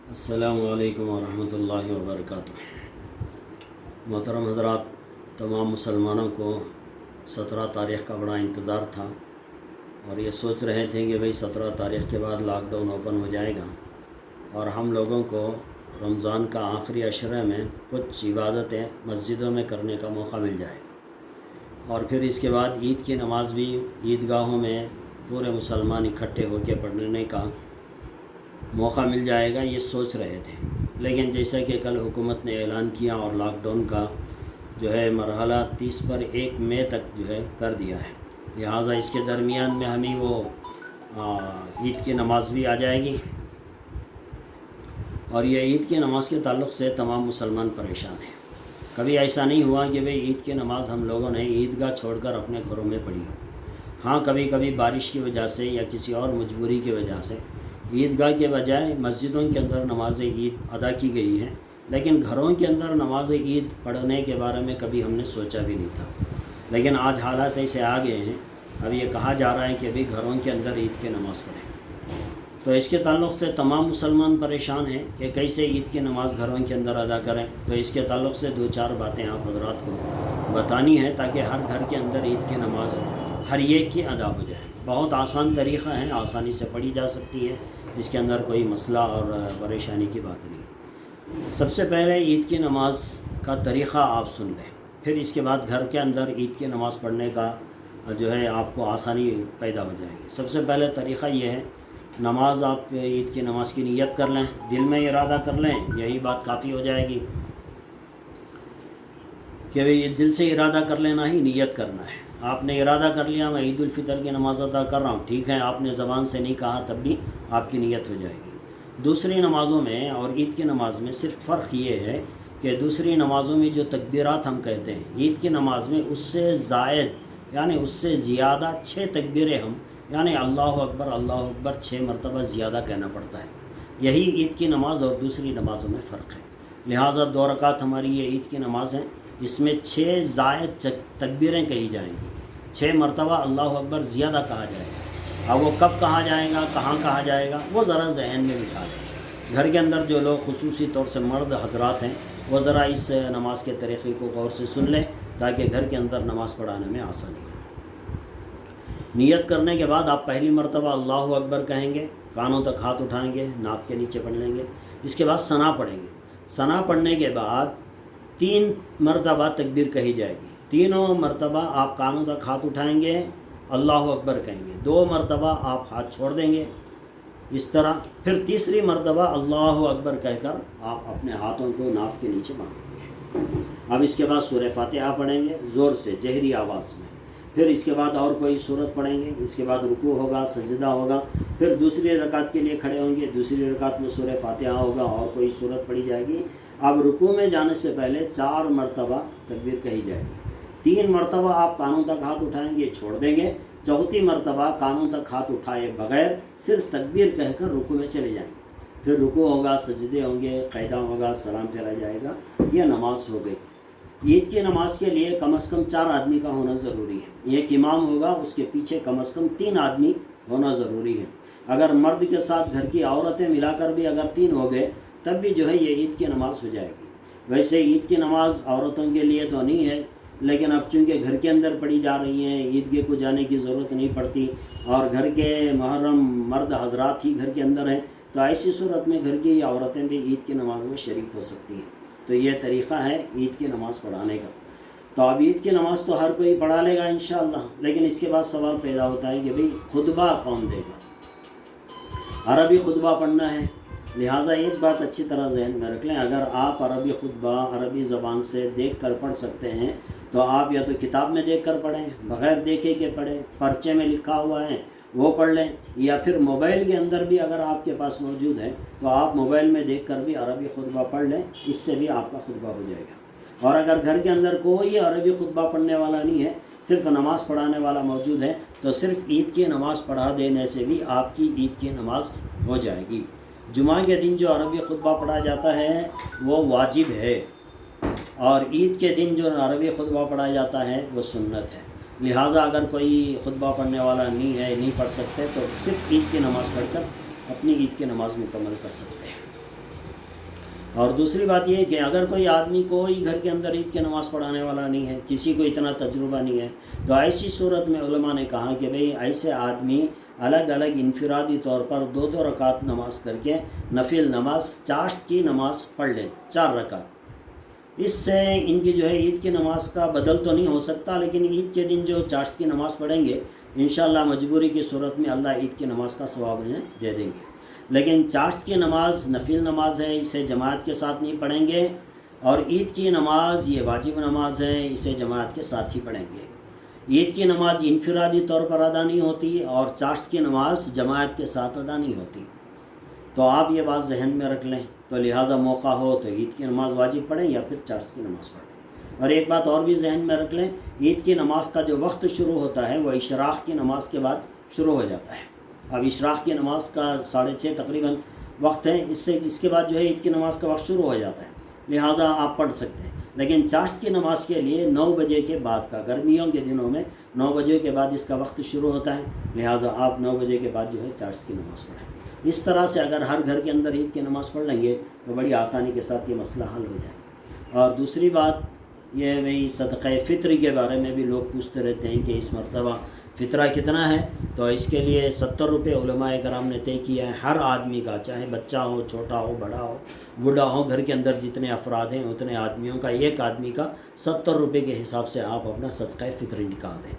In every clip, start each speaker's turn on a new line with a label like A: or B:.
A: السلام علیکم ورحمۃ اللہ وبرکاتہ۔ محترم حضرات، تمام مسلمانوں کو 17 تاریخ کا بڑا انتظار تھا اور یہ سوچ رہے تھے کہ بھئی 17 تاریخ کے بعد لاک ڈاؤن اوپن ہو جائے گا اور ہم لوگوں کو رمضان کا آخری عشرے میں کچھ عبادتیں مسجدوں میں کرنے کا موقع مل جائے گا اور پھر اس کے بعد عید کی نماز بھی عیدگاہوں میں پورے مسلمان اکٹھے ہو کے پڑھنے کا موقع مل جائے گا، یہ سوچ رہے تھے۔ لیکن جیسا کہ کل حکومت نے اعلان کیا اور لاک ڈاؤن کا مرحلہ 30 پر 1 مئی تک کر دیا ہے، لہٰذا اس کے درمیان میں ہمیں وہ عید کی نماز بھی آ جائے گی اور یہ عید کی نماز کے تعلق سے تمام مسلمان پریشان ہیں۔ کبھی ایسا نہیں ہوا کہ بھئی عید کی نماز ہم لوگوں نے عیدگاہ چھوڑ کر اپنے گھروں میں پڑھی ہو۔ ہاں، کبھی کبھی بارش کی وجہ سے یا کسی اور مجبوری کی وجہ سے عیدگاہ کے بجائے مسجدوں کے اندر نماز عید ادا کی گئی ہے، لیکن گھروں کے اندر نماز عید پڑھنے کے بارے میں کبھی ہم نے سوچا بھی نہیں تھا۔ لیکن آج حالات ایسے آ گئے ہیں، اب یہ کہا جا رہا ہے کہ بھی گھروں کے اندر عید کی نماز پڑھیں، تو اس کے تعلق سے تمام مسلمان پریشان ہیں کہ کیسے عید کی نماز گھروں کے اندر ادا کریں۔ تو اس کے تعلق سے 2-4 باتیں آپ حضرات کو بتانی ہیں تاکہ ہر گھر کے اندر عید کی نماز ہر ایک کی ادا ہو جائے۔ بہت آسان طریقہ ہے، آسانی سے پڑھی جا سکتی ہے، اس کے اندر کوئی مسئلہ اور پریشانی کی بات نہیں۔ سب سے پہلے عید کی نماز کا طریقہ آپ سن لیں، پھر اس کے بعد گھر کے اندر عید کی نماز پڑھنے کا آپ کو آسانی پیدا ہو جائے گی۔ سب سے پہلے طریقہ یہ ہے، نماز آپ عید کی نماز کی نیت کر لیں، دل میں ارادہ کر لیں، یہی بات کافی ہو جائے گی کہ بھئی دل سے ارادہ کر لینا ہی نیت کرنا ہے۔ آپ نے ارادہ کر لیا میں عید الفطر کی نماز ادا کر رہا ہوں، ٹھیک ہے، آپ نے زبان سے نہیں کہا تب بھی آپ کی نیت ہو جائے گی۔ دوسری نمازوں میں اور عید کی نماز میں صرف فرق یہ ہے کہ دوسری نمازوں میں جو تکبیرات ہم کہتے ہیں، عید کی نماز میں اس سے زائد یعنی اس سے زیادہ 6 تکبیریں ہم اللہ اکبر 6 مرتبہ زیادہ کہنا پڑتا ہے۔ یہی عید کی نماز اور دوسری نمازوں میں فرق ہے۔ لہٰذا 2 رکعت ہماری یہ عید کی نماز ہے، اس میں 6 زائد تکبیریں کہی جائیں گی، 6 مرتبہ اللہ اکبر زیادہ کہا جائے گا۔ اب وہ کب کہا جائے گا، کہاں کہا جائے گا، وہ ذرا ذہن میں بٹھا لیں۔ گھر کے اندر جو لوگ خصوصی طور سے مرد حضرات ہیں، وہ ذرا اس نماز کے طریقے کو غور سے سن لیں تاکہ گھر کے اندر نماز پڑھانے میں آسانی ہو۔ نیت کرنے کے بعد آپ پہلی مرتبہ اللہ اکبر کہیں گے، کانوں تک ہاتھ اٹھائیں گے، ناک کے نیچے پڑھ لیں گے، اس کے بعد ثنا پڑھیں گے۔ ثنا پڑھنے کے بعد 3 مرتبہ تکبیر کہی جائے گی، تینوں مرتبہ آپ کانوں تک ہاتھ اٹھائیں گے، اللہ اکبر کہیں گے، 2 مرتبہ آپ ہاتھ چھوڑ دیں گے اس طرح، پھر تیسری مرتبہ اللہ اکبر کہہ کر آپ اپنے ہاتھوں کو ناف کے نیچے باندھ دیں گے۔ اب اس کے بعد سورہ فاتحہ پڑھیں گے زور سے، جہری آواز میں، پھر اس کے بعد اور کوئی سورت پڑھیں گے، اس کے بعد رکوع ہوگا، سجدہ ہوگا، پھر دوسری رکعت کے لیے کھڑے ہوں گے، دوسری رکعت میں سورہ فاتحہ ہوگا اور کوئی سورت پڑھی جائے گی۔ اب رکوع میں جانے سے پہلے 4 مرتبہ تکبیر کہی جائے گی، 3 مرتبہ آپ کانوں تک ہاتھ اٹھائیں گے، چھوڑ دیں گے، چوتھی مرتبہ کانوں تک ہاتھ اٹھائے بغیر صرف تکبیر کہہ کر رکوع میں چلے جائیں گے، پھر رکوع ہوگا، سجدے ہوں گے، قیدہ ہوگا، سلام پھیرا جائے گا، یہ نماز ہو گئی۔ عید کی نماز کے لیے کم از کم 4 آدمی کا ہونا ضروری ہے، ایک امام ہوگا، اس کے پیچھے کم از کم 3 آدمی ہونا ضروری ہے۔ اگر مرد کے ساتھ گھر کی عورتیں ملا کر بھی اگر 3 ہو گئے تب بھی یہ عید کی نماز ہو جائے گی۔ ویسے عید کی نماز عورتوں کے لیے تو نہیں ہے، لیکن اب چونکہ گھر کے اندر پڑھی جا رہی ہیں، عیدگاہ کو جانے کی ضرورت نہیں پڑتی اور گھر کے محرم مرد حضرات ہی گھر کے اندر ہیں، تو ایسی صورت میں گھر کی عورتیں بھی عید کی نماز میں شریک ہو سکتی ہیں۔ تو یہ طریقہ ہے عید کی نماز پڑھانے کا۔ تو اب عید کی نماز تو ہر کوئی پڑھا لے گا انشاءاللہ، لیکن اس کے بعد سوال پیدا ہوتا ہے کہ بھئی خطبہ کون دے گا؟ عربی خطبہ پڑھنا ہے، لہٰذا ایک بات اچھی طرح ذہن میں رکھ لیں، اگر آپ عربی خطبہ عربی زبان سے دیکھ کر پڑھ سکتے ہیں تو آپ یا تو کتاب میں دیکھ کر پڑھیں، بغیر دیکھے کہ پڑھیں، پرچے میں لکھا ہوا ہے وہ پڑھ لیں، یا پھر موبائل کے اندر بھی اگر آپ کے پاس موجود ہے تو آپ موبائل میں دیکھ کر بھی عربی خطبہ پڑھ لیں، اس سے بھی آپ کا خطبہ ہو جائے گا۔ اور اگر گھر کے اندر کوئی عربی خطبہ پڑھنے والا نہیں ہے، صرف نماز پڑھانے والا موجود ہے، تو صرف عید کی نماز پڑھا دینے سے بھی آپ کی عید کی نماز ہو جائے گی۔ جمعہ کے دن جو عربی خطبہ پڑھا جاتا ہے وہ واجب ہے، اور عید کے دن جو عربی خطبہ پڑھا جاتا ہے وہ سنت ہے۔ لہٰذا اگر کوئی خطبہ پڑھنے والا نہیں ہے، نہیں پڑھ سکتے، تو صرف عید کی نماز پڑھ کر اپنی عید کی نماز مکمل کر سکتے ہیں۔ اور دوسری بات یہ ہے کہ اگر کوئی آدمی کوئی گھر کے اندر عید کی نماز پڑھانے والا نہیں ہے، کسی کو اتنا تجربہ نہیں ہے، تو ایسی صورت میں علماء نے کہا کہ بھئی ایسے آدمی الگ الگ انفرادی طور پر 2 رکعت نماز کر کے نفل نماز چاشت کی نماز پڑھ لیں 4 رکعت۔ اس سے ان کی جو ہے عید کی نماز کا بدل تو نہیں ہو سکتا، لیکن عید کے دن جو چاشت کی نماز پڑھیں گے انشاءاللہ مجبوری کی صورت میں اللہ عید کی نماز کا ثواب انہیں دے دیں گے۔ لیکن چاشت کی نماز نفل نماز ہے، اسے جماعت کے ساتھ نہیں پڑھیں گے، اور عید کی نماز یہ واجب نماز ہے، اسے جماعت کے ساتھ ہی پڑھیں گے۔ عید کی نماز انفرادی طور پر ادا نہیں ہوتی، اور چاشت کی نماز جماعت کے ساتھ ادا نہیں ہوتی، تو آپ یہ بات ذہن میں رکھ لیں۔ تو لہذا موقع ہو تو عید کی نماز واجب پڑھیں یا پھر چاشت کی نماز پڑھیں۔ اور ایک بات اور بھی ذہن میں رکھ لیں، عید کی نماز کا جو وقت شروع ہوتا ہے وہ اشراق کی نماز کے بعد شروع ہو جاتا ہے۔ اب اشراق کی نماز کا 6:30 تقریباً وقت ہے، اس کے بعد جو ہے عید کی نماز کا وقت شروع ہو جاتا ہے، لہذا آپ پڑھ سکتے ہیں۔ لیکن چاشت کی نماز کے لیے 9 بجے کے بعد کا، گرمیوں کے دنوں میں 9 بجے کے بعد اس کا وقت شروع ہوتا ہے، لہذا آپ 9 بجے کے بعد جو ہے چاشت کی نماز پڑھیں۔ اس طرح سے اگر ہر گھر کے اندر عید کی نماز پڑھ لیں گے تو بڑی آسانی کے ساتھ یہ مسئلہ حل ہو جائے گا۔ اور دوسری بات یہ بھئی صدقہ فطر کے بارے میں بھی لوگ پوچھتے رہتے ہیں کہ اس مرتبہ فطرہ کتنا ہے، تو اس کے لیے 70 روپے علماء کرام نے طے کیا ہے ہر آدمی کا، چاہے بچہ ہو، چھوٹا ہو، بڑا ہو، بوڑھا ہو، گھر کے اندر جتنے افراد ہیں اتنے آدمیوں کا، ایک آدمی کا 70 روپے کے حساب سے آپ اپنا صدقہ فطری نکال دیں۔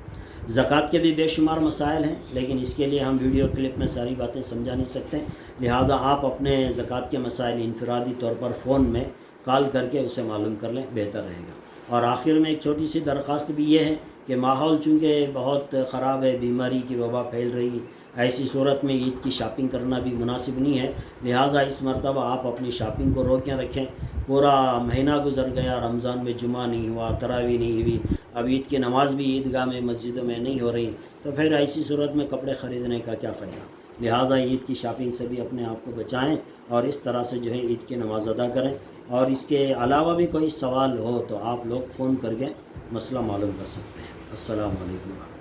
A: زکوٰۃ کے بھی بے شمار مسائل ہیں، لیکن اس کے لیے ہم ویڈیو کلپ میں ساری باتیں سمجھا نہیں سکتے، لہٰذا آپ اپنے زکوٰۃ کے مسائل انفرادی طور پر فون میں کال کر کے اسے معلوم کر لیں، بہتر رہے گا۔ اور آخر میں ایک چھوٹی سی درخواست بھی یہ ہے کہ ماحول چونکہ بہت خراب ہے، بیماری کی وبا پھیل رہی، ایسی صورت میں عید کی شاپنگ کرنا بھی مناسب نہیں ہے، لہٰذا اس مرتبہ آپ اپنی شاپنگ کو روکیں رکھیں۔ پورا مہینہ گزر گیا، رمضان میں جمعہ نہیں ہوا، تراویح نہیں ہوئی، اب عید کی نماز بھی عیدگاہ میں مسجدوں میں نہیں ہو رہی، تو پھر ایسی صورت میں کپڑے خریدنے کا کیا فائدہ؟ لہٰذا عید کی شاپنگ سے بھی اپنے آپ کو بچائیں اور اس طرح سے جو ہے عید کی نماز ادا کریں۔ اور اس کے علاوہ بھی کوئی سوال ہو تو آپ لوگ فون کر کے مسئلہ معلوم کر سکتے ہیں۔ السلام علیکم۔